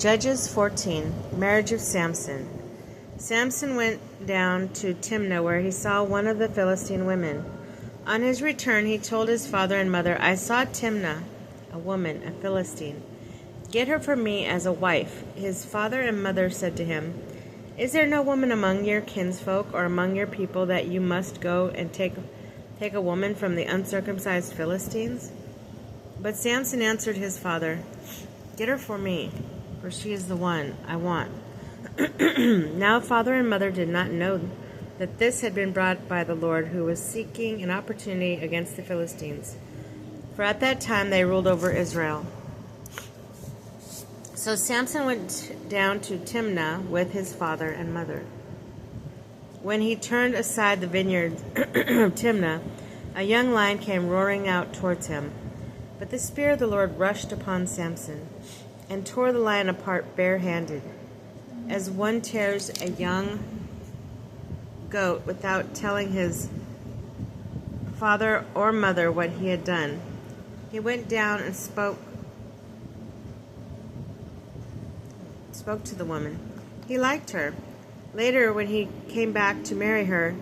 Judges 14, Marriage of Samson. Samson went down to Timnah, where he saw one of the Philistine women. On his return, he told his father and mother, "I saw Timnah, a woman, a Philistine. Get her for me as a wife." His father and mother said to him, "Is there no woman among your kinsfolk or among your people that you must go and take a woman from the uncircumcised Philistines?" But Samson answered his father, "Get her for me, for she is the one I want." Now father and mother did not know that this had been brought by the Lord, who was seeking an opportunity against the Philistines, for at that time they ruled over Israel. So Samson went down to Timnah with his father and mother. When he turned aside the vineyard of Timnah, a young lion came roaring out towards him. But the Spirit of the Lord rushed upon Samson and tore the lion apart barehanded, as one tears a young goat without telling his father or mother what he had done. He went down and spoke to the woman. He liked her. Later, when he came back to marry her,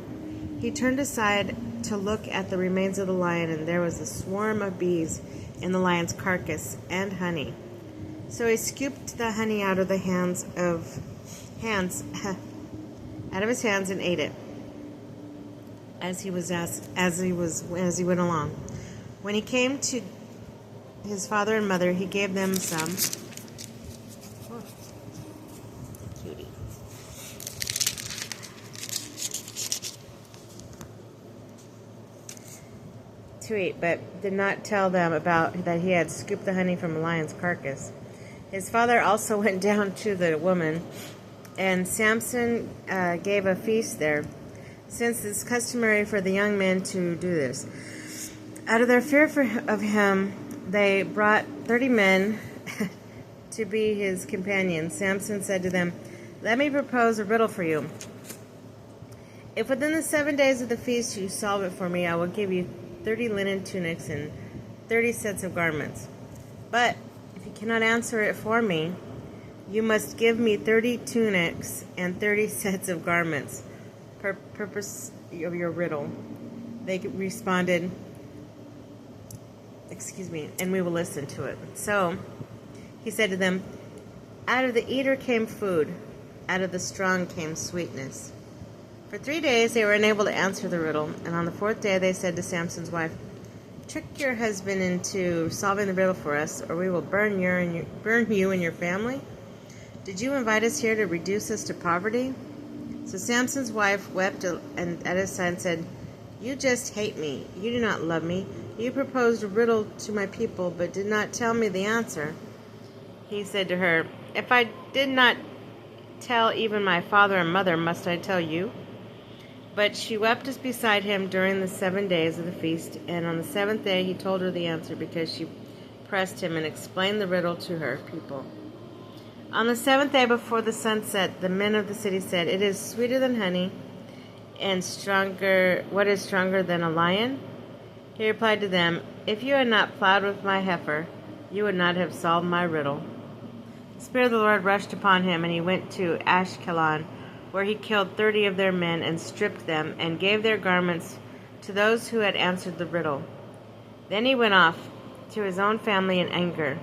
he turned aside to look at the remains of the lion, and there was a swarm of bees in the lion's carcass and honey. So he scooped the honey out of his hands and ate it as he went along. When he came to his father and mother, he gave them some to eat, but did not tell them about that he had scooped the honey from a lion's carcass. His father also went down to the woman, and Samson gave a feast there, since it's customary for the young men to do this. Out of their fear of him, they brought 30 men to be his companions. Samson said to them, "Let me propose a riddle for you. If within the 7 days of the feast you solve it for me, I will give you 30 linen tunics and 30 sets of garments. But if you cannot answer it for me, you must give me 30 tunics and 30 sets of garments per purpose of your riddle." They responded, "And we will listen to it." So he said to them, "Out of the eater came food, out of the strong came sweetness." For 3 days they were unable to answer the riddle, and on the 4th day they said to Samson's wife, "Trick your husband into solving the riddle for us, or we will burn you and your family. Did you invite us here to reduce us to poverty?" So Samson's wife wept at his side and said, "You just hate me. You do not love me. You proposed a riddle to my people, but did not tell me the answer." He said to her, "If I did not tell even my father and mother, must I tell you?" But she wept beside him during the 7 days of the feast, and on the 7th day he told her the answer, because she pressed him and explained the riddle to her people. On the 7th day before the sun set, the men of the city said, "It is sweeter than honey, and stronger. What is stronger than a lion?" He replied to them, "If you had not plowed with my heifer, you would not have solved my riddle." The Spirit of the Lord rushed upon him, and he went to Ashkelon, where he killed 30 of their men and stripped them, and gave their garments to those who had answered the riddle. Then he went off to his own family in anger.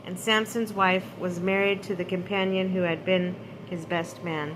And Samson's wife was married to the companion who had been his best man.